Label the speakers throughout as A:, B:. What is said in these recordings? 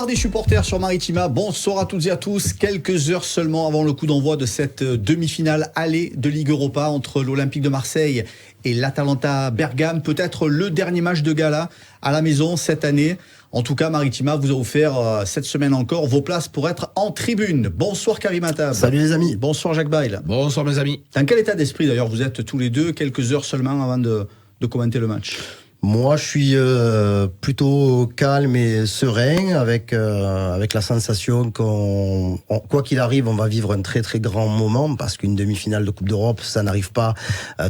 A: l'heure des supporters sur Maritima. Bonsoir à toutes et à tous. Quelques heures seulement avant le coup d'envoi de cette demi-finale aller de Ligue Europa entre l'Olympique de Marseille et l'Atalanta Bergame. Peut-être le dernier match de gala à la maison cette année. En tout cas, Maritima vous a offert cette semaine encore vos places pour être en tribune. Bonsoir Karim Attab.
B: Salut les amis.
A: Bonsoir Jacques Bail.
C: Bonsoir mes amis.
A: Dans quel état d'esprit d'ailleurs vous êtes tous les deux, quelques heures seulement avant de commenter le match?
B: Moi, je suis plutôt calme et serein avec la sensation quoi qu'il arrive, on va vivre un très très grand moment parce qu'une demi-finale de Coupe d'Europe, ça n'arrive pas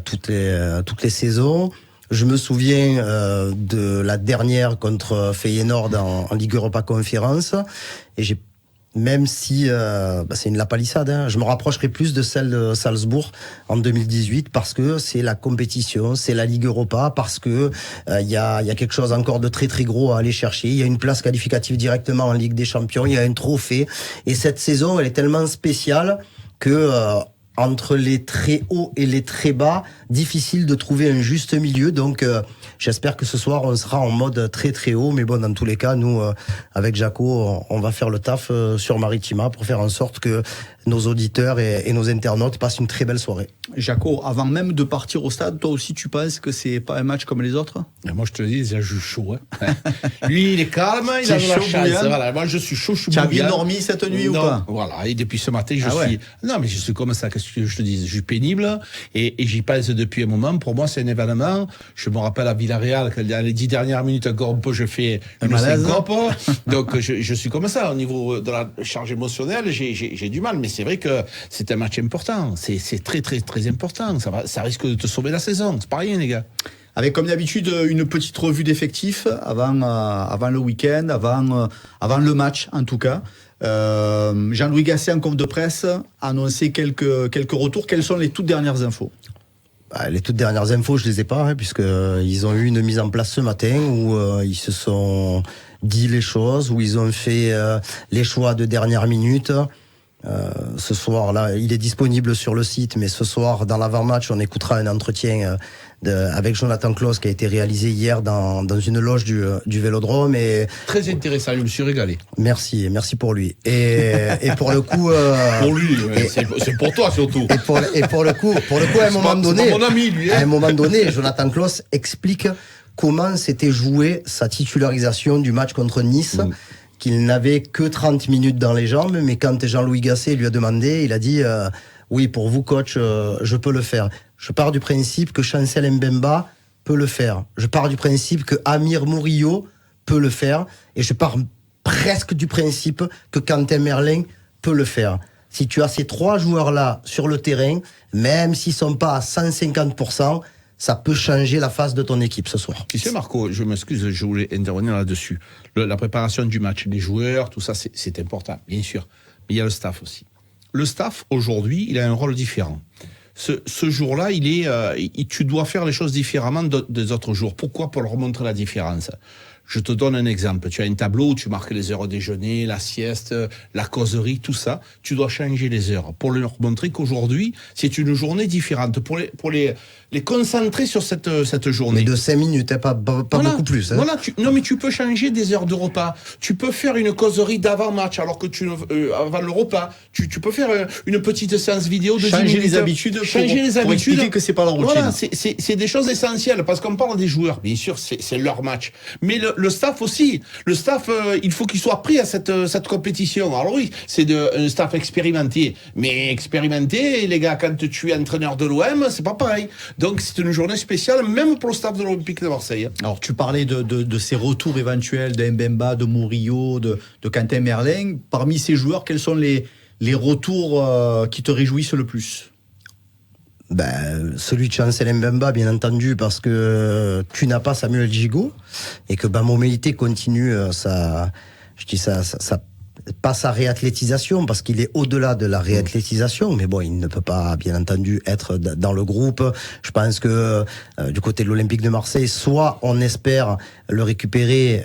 B: toutes les saisons. Je me souviens de la dernière contre Feyenoord en Ligue Europa Conférence et même si c'est une lapalissade, hein, je me rapprocherai plus de celle de Salzbourg en 2018 parce que c'est la compétition, c'est la Ligue Europa, parce que il y a quelque chose encore de très très gros à aller chercher. Il y a une place qualificative directement en Ligue des Champions, il y a un trophée. Et cette saison, elle est tellement spéciale que entre les très hauts et les très bas, difficile de trouver un juste milieu. Donc j'espère que ce soir on sera en mode très très haut, mais bon, dans tous les cas, nous avec Jaco, on va faire le taf sur Maritima pour faire en sorte que nos auditeurs et nos internautes passent une très belle soirée.
A: Jaco, avant même de partir au stade, toi aussi tu penses que c'est pas un match comme les autres?
C: Et moi je te le dis, déjà je suis chaud. Hein. Lui il est calme, il a de la chance. Voilà, moi je suis chaud, je suis
A: bouillant. Tu as bien dormi cette nuit ou pas?
C: Voilà, et depuis ce matin je suis... Non mais je suis comme ça, qu'est-ce que je te dis, je suis pénible et j'y pense depuis un moment. Pour moi c'est un événement. Je me rappelle à Villarreal, que dans les 10 dernières minutes encore un peu je fais une syncope. Donc je suis comme ça, au niveau de la charge émotionnelle, j'ai du mal, mais c'est vrai que c'est un match important, c'est très très très important, ça risque de te sauver la saison, c'est pas rien les gars.
A: Avec comme d'habitude une petite revue d'effectifs avant le week-end, avant le match en tout cas. Jean-Louis Gasset en conf de presse a annoncé quelques retours. Quelles sont les toutes dernières infos?
B: Les toutes dernières infos, je les ai pas, hein, puisque ils ont eu une mise en place ce matin où ils se sont dit les choses, où ils ont fait les choix de dernière minute. Ce soir, là, il est disponible sur le site, mais ce soir, dans l'avant-match, on écoutera un entretien avec Jonathan Klaus qui a été réalisé hier dans une loge du Vélodrome. Et
C: très intéressant, je me suis régalé.
B: Merci pour lui. Et pour le coup,
C: pour lui, c'est pour toi surtout.
B: Et pour le coup, à un moment donné,
C: mon ami, lui, hein.
B: À un moment donné, Jonathan Klaus explique comment s'était jouée sa titularisation du match contre Nice. Qu'il n'avait que 30 minutes dans les jambes, mais quand Jean-Louis Gasset lui a demandé, il a dit oui, pour vous coach, je peux le faire. Je pars du principe que Chancel Mbemba peut le faire. Je pars du principe que Amir Murillo peut le faire, et je pars presque du principe que Quentin Merlin peut le faire. Si tu as ces trois joueurs-là sur le terrain, même s'ils sont pas à 150%, ça peut changer la face de ton équipe ce soir.
C: Tu sais Marco, je m'excuse, je voulais intervenir là-dessus. La préparation du match, les joueurs, tout ça, c'est important, bien sûr. Mais il y a le staff aussi. Le staff, aujourd'hui, il a un rôle différent. Ce jour-là, tu dois faire les choses différemment des autres jours. Pourquoi? Pour leur montrer la différence. Je te donne un exemple. Tu as un tableau où tu marques les heures au déjeuner, la sieste, la causerie, tout ça. Tu dois changer les heures pour leur montrer qu'aujourd'hui, c'est une journée différente. Pour les concentrer sur cette journée.
B: Mais de 5 minutes, hein, pas voilà, beaucoup plus. Hein.
C: Voilà, non, mais tu peux changer des heures de repas. Tu peux faire une causerie d'avant-match alors que avant le repas. Tu peux faire une petite séance vidéo de 10 minutes.
A: Les habitudes pour expliquer que c'est pas la routine.
C: Voilà, c'est des choses essentielles parce qu'on parle des joueurs. Bien sûr, c'est leur match. Mais le staff aussi. Le staff, il faut qu'il soit pris à cette compétition. Alors oui, c'est un staff expérimenté. Mais expérimenté, les gars, quand tu es entraîneur de l'OM, c'est pas pareil. Donc c'est une journée spéciale, même pour le staff de l'Olympique de Marseille.
A: Alors tu parlais de ces retours éventuels de Mbemba, de Murillo, de Quentin Merlin. Parmi ces joueurs, quels sont les retours qui te réjouissent le plus?
B: Celui de Chancel Mbemba, bien entendu, parce que tu n'as pas Samuel Gigot et que Moméité continue pas sa réathlétisation, parce qu'il est au-delà de la réathlétisation, mais bon, il ne peut pas, bien entendu, être dans le groupe. Je pense que du côté de l'Olympique de Marseille, soit on espère le récupérer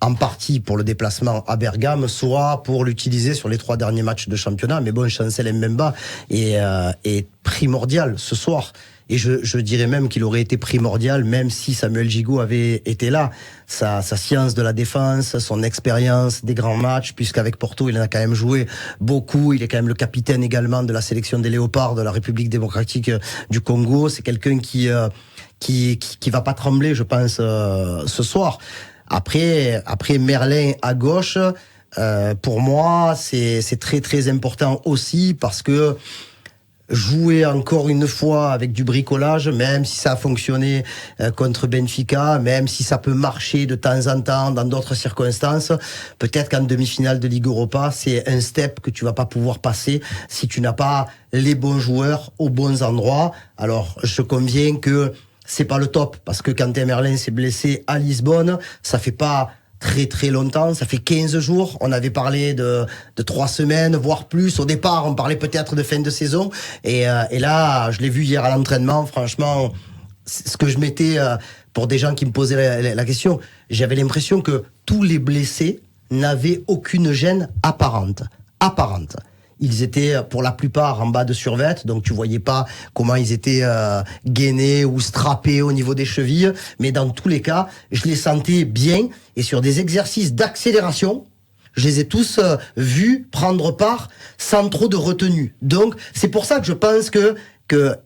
B: en partie pour le déplacement à Bergame, soit pour l'utiliser sur les 3 derniers matchs de championnat. Mais bon, Chancel Mbemba est primordial ce soir. Et je dirais même qu'il aurait été primordial, même si Samuel Gigot avait été là. Sa science de la défense, son expérience des grands matchs, puisqu'avec Porto, il en a quand même joué beaucoup. Il est quand même le capitaine également de la sélection des Léopards de la République démocratique du Congo. C'est quelqu'un qui va pas trembler, je pense, ce soir. Après Merlin à gauche, pour moi, c'est très très important aussi parce que jouer encore une fois avec du bricolage, même si ça a fonctionné contre Benfica, même si ça peut marcher de temps en temps dans d'autres circonstances, peut-être qu'en demi-finale de Ligue Europa, c'est un step que tu vas pas pouvoir passer si tu n'as pas les bons joueurs aux bons endroits. Alors, je conviens que c'est pas le top, parce que Quentin Merlin s'est blessé à Lisbonne, ça fait pas très très longtemps, ça fait 15 jours, on avait parlé de 3 semaines, voire plus. Au départ, on parlait peut-être de fin de saison, et là, je l'ai vu hier à l'entraînement, franchement, ce que je mettais, pour des gens qui me posaient la question, j'avais l'impression que tous les blessés n'avaient aucune gêne apparente. Ils étaient pour la plupart en bas de survêt, donc tu voyais pas comment ils étaient gainés ou strappés au niveau des chevilles, mais dans tous les cas, je les sentais bien, et sur des exercices d'accélération, je les ai tous vus prendre part sans trop de retenue. Donc c'est pour ça que je pense que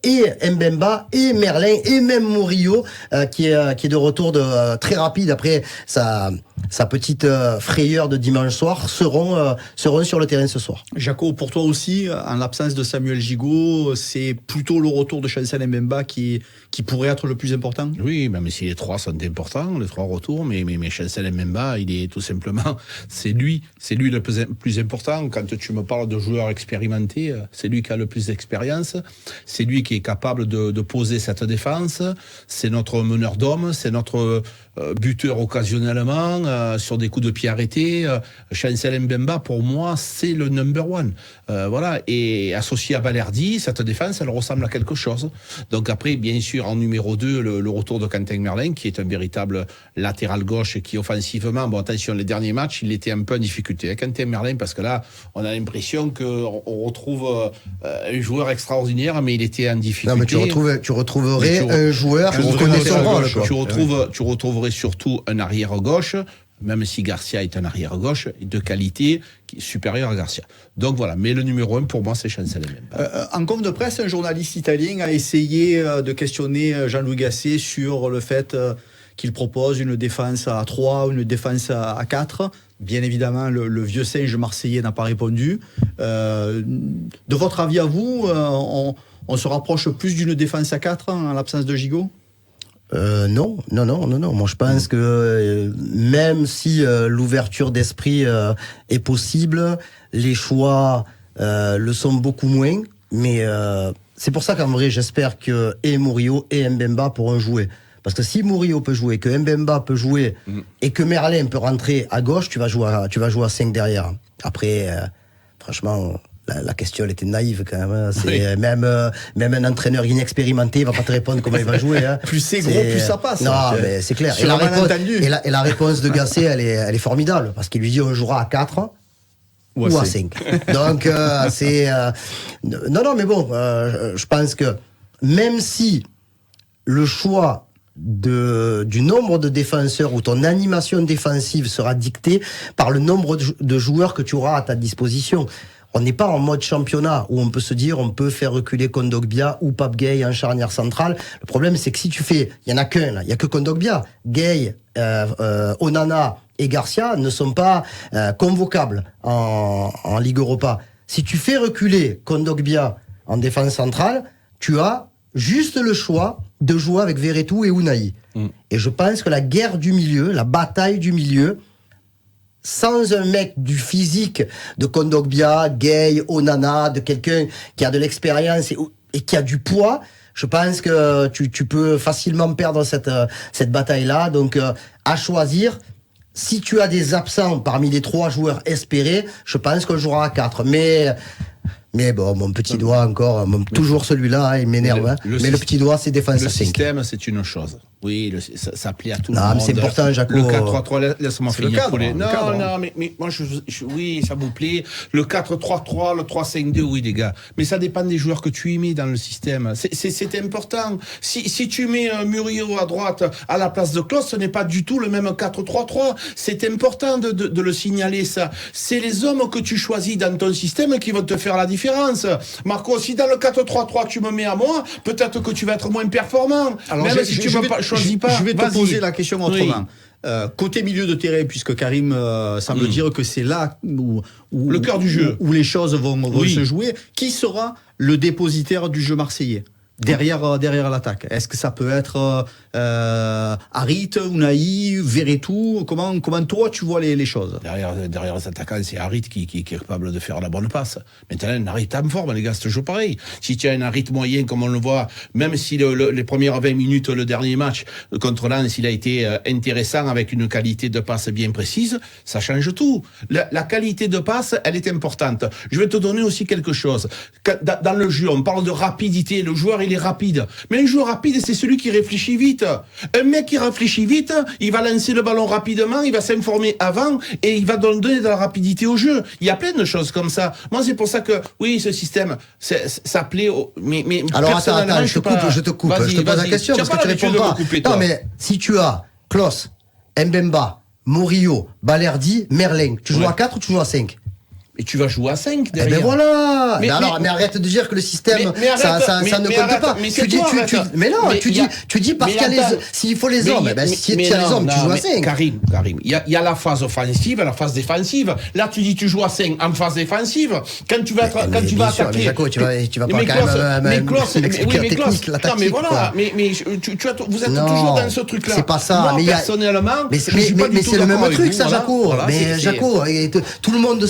B: et Mbemba et Merlin et même Murillo qui est de retour très rapide après sa petite frayeur de dimanche soir seront sur le terrain ce soir.
A: Jaco, pour toi aussi, en l'absence de Samuel Gigot, c'est plutôt le retour de Chancel Mbemba qui pourrait être le plus important?
C: Oui, même si les trois sont importants, les trois retours, mais Chancel Mbemba, il est tout simplement, c'est lui le plus important. Quand tu me parles de joueurs expérimentés, c'est lui qui a le plus d'expérience. C'est lui qui est capable de poser cette défense. C'est notre meneur d'hommes, c'est notre buteur occasionnellement sur des coups de pied arrêtés. Chancel Mbemba, pour moi, c'est le number one. Voilà. Et associé à Balerdi, cette défense, elle ressemble à quelque chose. Donc après, bien sûr, en numéro 2, le retour de Quentin Merlin, qui est un véritable latéral gauche et qui, offensivement, bon, attention, les derniers matchs, il était un peu en difficulté. Quentin Merlin, parce que là, on a l'impression qu'on retrouve un joueur extraordinaire, mais il était en difficulté.
B: Non, mais tu retrouverais un joueur qui connaît son rôle.
C: Tu retrouverais surtout un arrière gauche, même si Garcia est un arrière gauche de qualité qui est supérieur à Garcia. Donc voilà, mais le numéro 1 pour moi c'est Chancel Mbemba.
A: En conf de presse, un journaliste italien a essayé de questionner Jean-Louis Gasset sur le fait qu'il propose une défense à 3 ou une défense à 4. Bien évidemment, le vieux singe marseillais n'a pas répondu. De votre avis à vous, on se rapproche plus d'une défense à 4 en l'absence de Gigot?
B: Non. Moi, je pense que même si l'ouverture d'esprit est possible, les choix le sont beaucoup moins. Mais c'est pour ça qu'en vrai, j'espère que et Murillo et Mbemba pourront jouer. Parce que si Murillo peut jouer, que Mbemba peut jouer et que Merlin peut rentrer à gauche, tu vas jouer à 5 derrière. Après, franchement, la question elle était naïve quand même. C'est même un entraîneur inexpérimenté va pas te répondre comment il va jouer. Hein.
A: Plus c'est gros, plus ça passe.
B: Non, mais c'est clair. Et la réponse de Gasset, elle est formidable parce qu'il lui dit on jouera à 4 ou à 5. Donc non, mais bon, je pense que même si le choix du nombre de défenseurs ou ton animation défensive sera dictée par le nombre de joueurs que tu auras à ta disposition. On n'est pas en mode championnat où on peut se dire on peut faire reculer Kondogbia ou Pape Gueye en charnière centrale. Le problème c'est que si tu fais, il y en a qu'un là, il y a que Kondogbia. Gueye, Onana et Garcia ne sont pas convocables en Ligue Europa. Si tu fais reculer Kondogbia en défense centrale, tu as juste le choix de jouer avec Verretou et Unai. Et je pense que la guerre du milieu, la bataille du milieu, sans un mec du physique de Kondogbia, Gueye, Onana, de quelqu'un qui a de l'expérience et qui a du poids, je pense que tu peux facilement perdre cette bataille-là. Donc, à choisir, si tu as des absents parmi les 3 joueurs espérés, je pense qu'on jouera à 4. Mais Mais bon, mon petit doigt encore, toujours celui-là, il m'énerve. Hein. Mais le petit doigt, c'est défense à 5.
C: Le système, c'est une chose. Oui, ça plaît à tout le
B: Non,
C: monde.
B: mais c'est important, Jaco.
C: Le 4-3-3, laisse-moi
A: C'est le
C: finir.
A: cadre,
C: Paulet.
A: le
C: Non,
A: cadre.
C: non, mais moi, oui, ça vous plaît. Le 4-3-3, le 3-5-2, oui, les gars. Mais ça dépend des joueurs que tu y mets dans le système. C'est important. Si tu mets Murillo à droite à la place de Klose, ce n'est pas du tout le même 4-3-3. C'est important de le signaler, ça. C'est les hommes que tu choisis dans ton système qui vont te faire la différence. Marco, si dans le 4-3-3, tu me mets à moi, peut-être que tu vas être moins performant.
A: Alors,
C: Même si tu me choisis pas.
A: Je vais te
C: vas-y.
A: poser la question autrement.
C: Oui.
A: Côté milieu de terrain, puisque Karim semble dire que c'est là où
C: Le cœur du jeu.
A: où les choses vont
C: Oui.
A: se jouer, qui sera le dépositaire du jeu marseillais derrière l'attaque? Est-ce que ça peut être Harit, Unai, Verretou? Comment toi tu vois les choses?
C: Derrière les attaquants, c'est Harit qui est capable de faire la bonne passe. Maintenant, un Harit en forme, les gars, c'est toujours pareil. Si tu as un Harit moyen, comme on le voit, même si les premières 20 minutes, le dernier match contre Lens, il a été intéressant avec une qualité de passe bien précise, ça change tout. La qualité de passe, elle est importante. Je vais te donner aussi quelque chose. Dans le jeu, on parle de rapidité. Le joueur, il est rapide. Mais un joueur rapide, c'est celui qui réfléchit vite. Un mec qui réfléchit vite, il va lancer le ballon rapidement, il va s'informer avant et il va donner de la rapidité au jeu. Il y a plein de choses comme ça. Moi, c'est pour ça que, oui, ce système, ça plaît mais
B: Alors attends, je te coupe, je te pose la question parce que tu réponds pas. Non, mais si tu as Klose, Mbemba, Murillo, Balerdi, Merlin, tu joues à 4 ou tu joues à 5?
C: Et tu vas jouer à 5
B: Eh
C: derrière.
B: ben voilà.
C: Mais
B: arrête de dire que le système
C: mais arrête,
B: ça ne compte
C: arrête,
B: pas.
C: mais
B: Tu
C: c'est
B: dis
C: toi,
B: tu
C: arrête.
B: mais non,
C: Mais
B: tu dis parce qu'il y a les s'il faut les hommes, si tu as les hommes, tu joues à 5.
C: Karim, il y a la phase offensive et la phase défensive. Là, tu dis tu joues à 5 en phase défensive. Quand tu vas attaquer.
B: Mais Jaco, tu vas pas
C: mais
B: quand même
C: oui, mais
B: technique, la
C: non, mais
B: tactique.
C: voilà, mais vous êtes toujours dans ce truc-là.
B: C'est pas ça,
C: Moi,
B: mais
C: personnellement,
B: mais c'est le même truc, ça, Jaco. Mais Jaco, tout le monde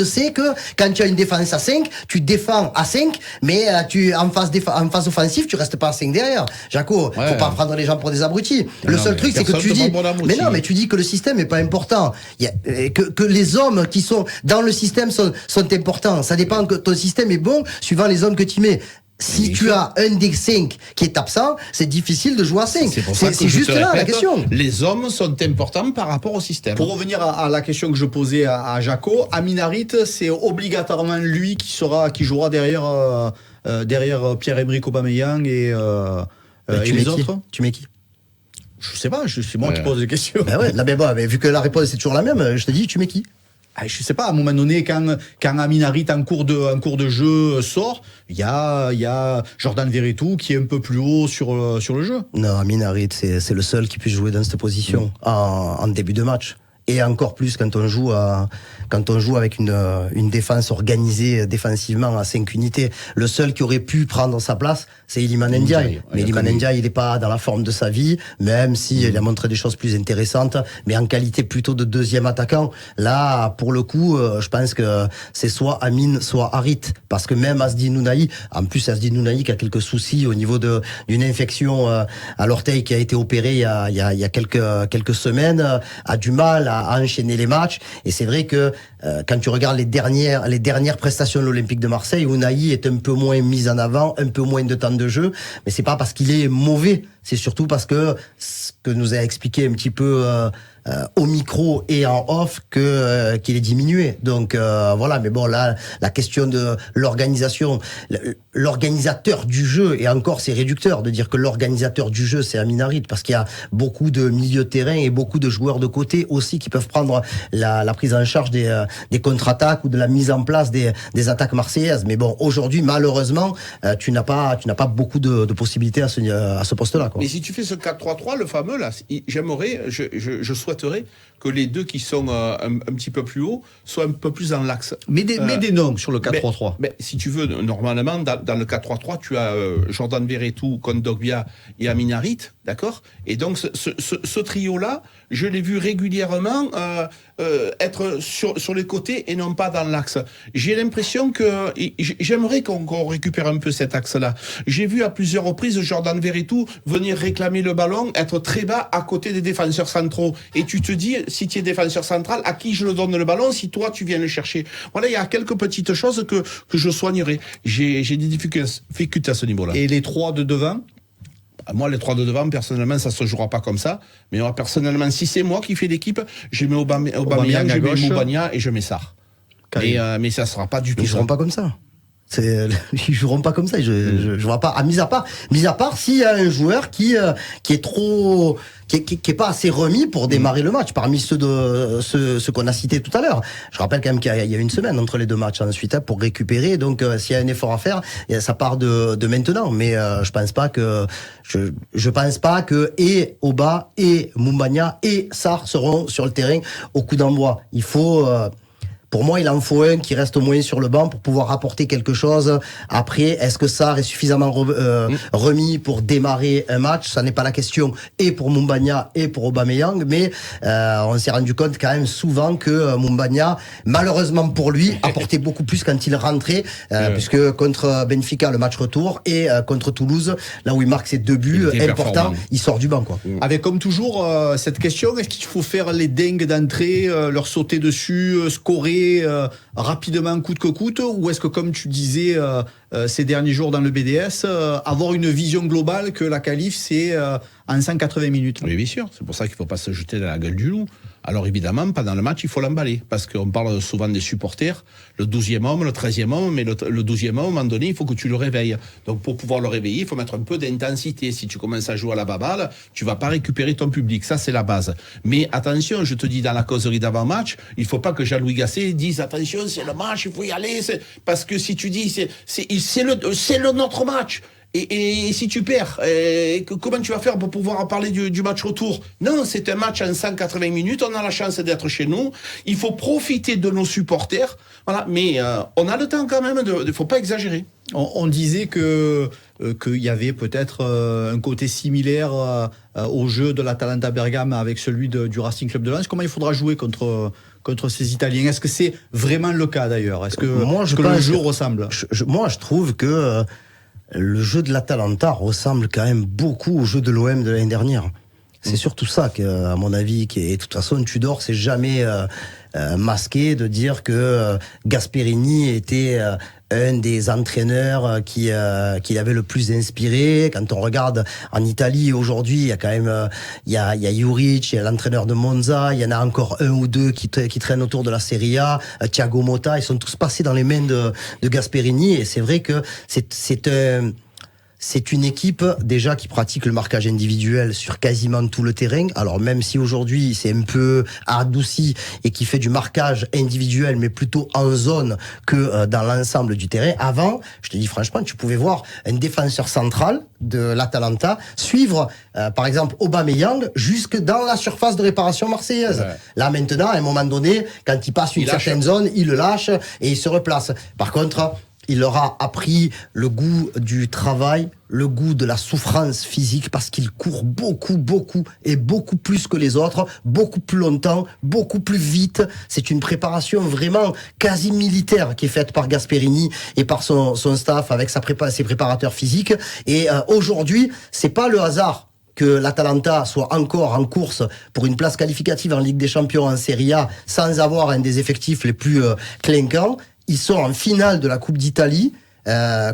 B: sait que quand tu as une défense à 5, tu défends à 5, mais en phase offensive, tu restes pas à 5 derrière. Jaco, faut pas prendre les gens pour des abrutis. Le seul truc, c'est que tu dis, mais non, mais tu dis que le système est pas important. Que les hommes qui sont dans le système sont importants. Ça dépend que ton système est bon suivant les hommes que tu mets. Si tu as un des 5 qui est absent, c'est difficile de jouer à 5. C'est juste là la question.
C: Les hommes sont importants par rapport au système.
A: Pour revenir à la question que je posais à Jaco, Amin Harit, c'est obligatoirement lui qui jouera derrière Pierre-Emerick Aubameyang et les autres.
B: Tu mets qui?
A: Je sais pas, c'est moi qui pose des questions.
B: Ben ouais, mais bon, mais vu que la réponse c'est toujours la même, je te dis, tu mets qui?
A: Je sais pas, à un moment donné, quand Amin Harit en cours de jeu sort, il y a Jordan Verretou qui est un peu plus haut sur le jeu.
B: Non, Amin Harit, c'est le seul qui puisse jouer dans cette position en début de match. Et encore plus quand on joue avec une défense organisée défensivement à 5 unités. Le seul qui aurait pu prendre sa place, c'est Iliman Ndiaye. Mais Iliman Ndiaye, il n'est pas dans la forme de sa vie, même si il a montré des choses plus intéressantes, mais en qualité plutôt de deuxième attaquant. Là, pour le coup, je pense que c'est soit Amin, soit Harit. Parce que même Asdin Ounahi, en plus Asdin Ounahi qui a quelques soucis au niveau d'une infection à l'orteil qui a été opérée il y a quelques semaines, a du mal à enchaîner les matchs. Et c'est vrai que quand tu regardes les dernières prestations de l'Olympique de Marseille, Ounahi est un peu moins mis en avant, un peu moins de temps de jeu, mais c'est pas parce qu'il est mauvais, c'est surtout parce que ce que nous a expliqué un petit peu au micro et en off qu'il est diminué. Donc voilà, mais bon là la question de l'organisation, l'organisateur du jeu, et encore c'est réducteur de dire que l'organisateur du jeu c'est Amin Harit, parce qu'il y a beaucoup de milieux de terrain et beaucoup de joueurs de côté aussi qui peuvent prendre la prise en charge des contre-attaques ou de la mise en place des attaques marseillaises. Mais bon, aujourd'hui malheureusement tu n'as pas beaucoup de possibilités à ce poste-là, quoi.
C: Mais si tu fais ce 4-3-3, le fameux là, je souhaiterais que les deux qui sont un petit peu plus haut soient un peu plus dans l'axe.
A: Mets des noms sur le 4-3-3.
C: Mais si tu veux, normalement, dans le 4-3-3, tu as Jordan Verretou, Kondogbia et Amin Harit, d'accord? Et donc, ce trio-là, je l'ai vu régulièrement être sur les côtés et non pas dans l'axe. J'ai l'impression que j'aimerais qu'on récupère un peu cet axe-là. J'ai vu à plusieurs reprises Jordan Veretout venir réclamer le ballon, être très bas à côté des défenseurs centraux. Et tu te dis, si tu es défenseur central, à qui je le donne le ballon si toi tu viens le chercher? Voilà, il y a quelques petites choses que je soignerai. J'ai des difficultés à ce niveau-là.
A: Et les 3 de devant?
C: Moi, les 3 de devant, personnellement, ça se jouera pas comme ça. Mais moi, personnellement, si c'est moi qui fais l'équipe, je mets Aubameyang, je mets Moubania et je mets Sarr. Mais ça sera pas du tout.
B: Ils joueront pas comme ça. Ils joueront pas comme ça. Je vois pas. Mis à part s'il y a un joueur qui est trop, qui est pas assez remis pour démarrer le match. Parmi ceux qu'on a cités tout à l'heure. Je rappelle quand même qu'il y a une semaine entre les deux matchs ensuite pour récupérer. Donc s'il y a un effort à faire, ça part de maintenant. Mais je pense pas que et Oba et Moubania et Sarr seront sur le terrain au coup d'envoi. Il faut Pour moi, il en faut un qui reste au moins sur le banc pour pouvoir apporter quelque chose. Après, est-ce que Sarr est suffisamment remis pour démarrer un match? Ça n'est pas la question. Et pour Moubania et pour Aubameyang. Mais on s'est rendu compte quand même souvent que Moubania, malheureusement pour lui, apportait beaucoup plus quand il rentrait. Puisque contre Benfica, le match retour, et contre Toulouse, là où il marque ses 2 buts importants, il sort du banc, quoi.
A: Avec comme toujours cette question, est-ce qu'il faut faire les dingues d'entrée, leur sauter dessus, scorer rapidement coûte que coûte, ou est-ce que, comme tu disais ces derniers jours dans le BDS, avoir une vision globale que la qualif c'est en 180 minutes?
C: Oui, bien sûr, c'est pour ça qu'il ne faut pas se jeter dans la gueule du loup. Alors évidemment, pendant le match, il faut l'emballer, parce qu'on parle souvent des supporters, le 12e homme, le 13e homme, mais le 12e homme, à un moment donné, il faut que tu le réveilles. Donc pour pouvoir le réveiller, il faut mettre un peu d'intensité. Si tu commences à jouer à la baballe, tu vas pas récupérer ton public, ça c'est la base. Mais attention, je te dis dans la causerie d'avant-match, il faut pas que Jean-Louis Gasset dise attention, c'est le match, il faut y aller, parce que si tu dis c'est notre match. Et si tu perds, comment tu vas faire pour pouvoir parler du match retour? Non, c'est un match en 180 minutes, on a la chance d'être chez nous, il faut profiter de nos supporters, voilà. Mais on a le temps quand même, il faut pas exagérer.
A: On disait qu'il y avait peut-être un côté similaire au jeu de l'Atalanta Bergame avec celui du Racing Club de Lens. Comment il faudra jouer contre ces Italiens? Est-ce que c'est vraiment le cas d'ailleurs? Est-ce que le jeu ressemble?
B: Moi, je trouve que le jeu de l'Atalanta ressemble quand même beaucoup au jeu de l'OM de l'année dernière. C'est surtout ça que, à mon avis, et de toute façon, Tudor s'est jamais masqué de dire que Gasperini était un des entraîneurs qui avait le plus inspiré. Quand on regarde en Italie aujourd'hui, il y a quand même il y a Juric, il y a l'entraîneur de Monza, il y en a encore un ou deux qui traînent autour de la Serie A, Thiago Motta, ils sont tous passés dans les mains de Gasperini, et c'est vrai que c'est une équipe déjà qui pratique le marquage individuel sur quasiment tout le terrain. Alors même si aujourd'hui c'est un peu adouci et qui fait du marquage individuel mais plutôt en zone que dans l'ensemble du terrain. Avant, je te dis franchement, tu pouvais voir un défenseur central de l'Atalanta suivre par exemple Aubameyang jusque dans la surface de réparation marseillaise. Ouais. Là maintenant, à un moment donné, quand il passe une certaine zone, il le lâche et il se replace. Par contre, il leur a appris le goût du travail, le goût de la souffrance physique, parce qu'il court beaucoup, et beaucoup plus que les autres, beaucoup plus longtemps, beaucoup plus vite. C'est une préparation vraiment quasi militaire qui est faite par Gasperini et par son staff avec ses préparateurs physiques. Et aujourd'hui, c'est pas le hasard que l'Atalanta soit encore en course pour une place qualificative en Ligue des Champions en Serie A sans avoir un des effectifs les plus clinquants. Ils sont en finale de la Coupe d'Italie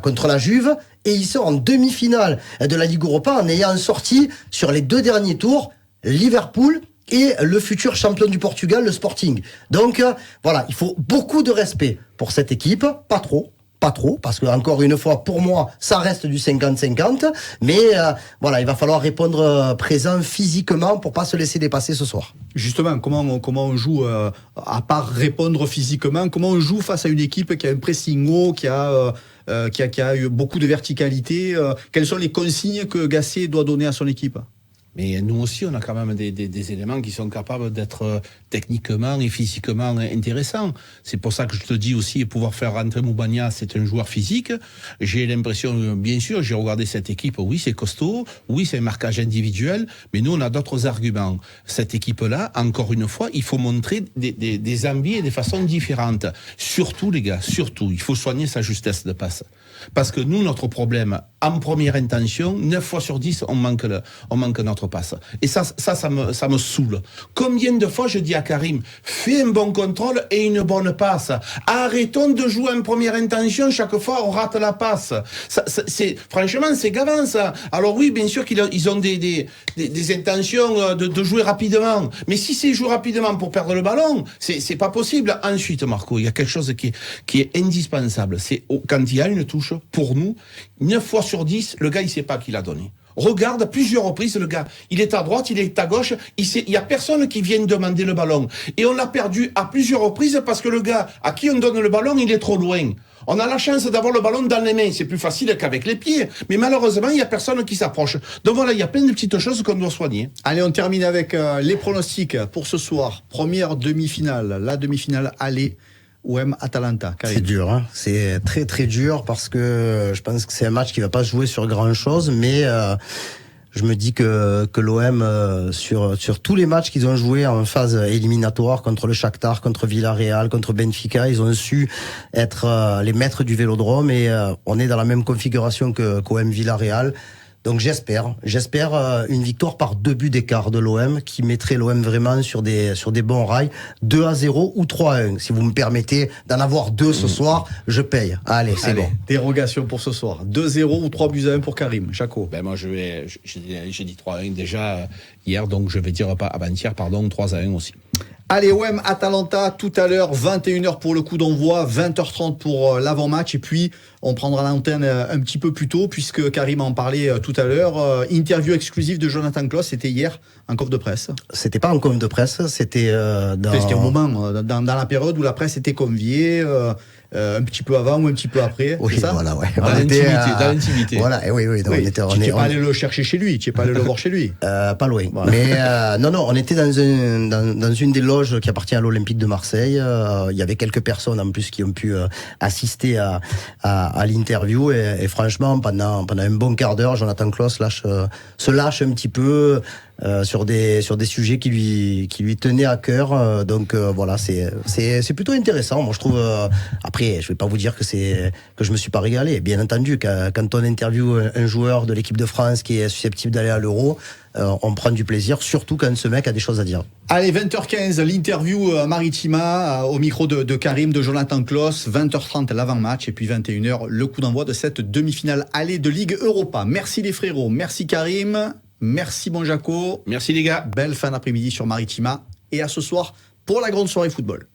B: contre la Juve, et ils sont en demi-finale de la Ligue Europa en ayant sorti sur les 2 derniers tours Liverpool et le futur champion du Portugal, le Sporting. Donc voilà, il faut beaucoup de respect pour cette équipe, pas trop, parce que encore une fois, pour moi, ça reste du 50-50, mais voilà, il va falloir répondre présent physiquement pour pas se laisser dépasser ce soir.
A: Justement, comment on joue, à part répondre physiquement, comment on joue face à une équipe qui a un pressing haut, qui a eu beaucoup de verticalité? Quelles sont les consignes que Gasset doit donner à son équipe?
C: Mais nous aussi, on a quand même des éléments qui sont capables d'être techniquement et physiquement intéressants. C'est pour ça que je te dis aussi, pouvoir faire rentrer Moubania, c'est un joueur physique. J'ai l'impression, bien sûr, j'ai regardé cette équipe, oui, c'est costaud, oui, c'est un marquage individuel, mais nous, on a d'autres arguments. Cette équipe-là, encore une fois, il faut montrer des envies et des façons différentes. Surtout, les gars, surtout, il faut soigner sa justesse de passe. Parce que nous, notre problème, en première intention, 9 fois sur 10, on manque notre passe. Et ça me saoule. Combien de fois je dis à Karim, fais un bon contrôle et une bonne passe. Arrêtons de jouer en première intention, chaque fois on rate la passe. Franchement, c'est gavant ça. Alors oui, bien sûr qu'ils ont des intentions de jouer rapidement. Mais si c'est jouer rapidement pour perdre le ballon, c'est pas possible. Ensuite, Marco, il y a quelque chose qui est indispensable. C'est quand il y a une touche, pour nous, 9 fois sur 10, le gars, il sait pas qui l'a donné. Regarde, à plusieurs reprises, le gars, il est à droite, il est à gauche, il y a personne qui vient demander le ballon. Et on l'a perdu à plusieurs reprises parce que le gars à qui on donne le ballon, il est trop loin. On a la chance d'avoir le ballon dans les mains. C'est plus facile qu'avec les pieds. Mais malheureusement, il n'y a personne qui s'approche. Donc voilà, il y a plein de petites choses qu'on doit soigner.
A: Allez, on termine avec les pronostics pour ce soir. Première demi-finale, la demi-finale aller. OM-Atalanta.
B: C'est dur, hein. C'est très très dur parce que je pense que c'est un match qui va pas jouer sur grand chose, mais je me dis que l'OM sur tous les matchs qu'ils ont joués en phase éliminatoire contre le Shakhtar, contre Villarreal, contre Benfica, ils ont su être les maîtres du Vélodrome et on est dans la même configuration qu'OM Villarreal. Donc j'espère une victoire par 2 buts d'écart de l'OM qui mettrait l'OM vraiment sur des bons rails, 2-0 ou 3-1. Si vous me permettez d'en avoir 2 ce soir, je paye. Allez, c'est bon.
A: Dérogation pour ce soir. 2-0 ou 3-1 pour Karim. Jaco.
C: Ben moi j'ai dit 3-1 déjà hier, donc je vais dire pas avant-hier, pardon, 3-1 aussi.
A: Allez, OM Atalanta tout à l'heure, 21h pour le coup d'envoi, 20h30 pour l'avant-match et puis on prendra l'antenne un petit peu plus tôt puisque Karim en parlait tout à l'heure. Interview exclusive de Jonathan Klaus, c'était hier, en conf de presse.
B: C'était pas en conf de presse, c'était
A: C'était au moment, dans la période où la presse était conviée, un petit peu avant ou un petit peu après.
B: Oui,
A: c'est ça
B: voilà, ouais.
C: Dans l'intimité.
B: Voilà, et oui. Donc
A: oui, tu n'es pas allé le chercher chez lui, tu n'es pas allé le voir chez lui.
B: Pas loin. Voilà. Mais non, on était dans une des loges qui appartient à l'Olympique de Marseille. Il y avait quelques personnes en plus qui ont pu assister à l'interview et franchement, pendant un bon quart d'heure, Jonathan Klaus se lâche un petit peu. Sur des sujets qui lui tenaient à cœur, donc voilà, c'est plutôt intéressant. Moi je trouve, après je vais pas vous dire que je me suis pas régalé, bien entendu, quand on interviewe un joueur de l'équipe de France qui est susceptible d'aller à l'Euro, on prend du plaisir, surtout quand ce mec a des choses à dire.
A: Allez, 20h15, l'interview Maritima au micro de Karim, de Jonathan Klaus, 20h30 l'avant-match et puis 21h le coup d'envoi de cette demi-finale aller de Ligue Europa. Merci les frérots, merci Karim. Merci bon Jaco.
C: Merci les gars.
A: Belle fin d'après-midi sur Maritima. Et à ce soir pour la grande soirée football.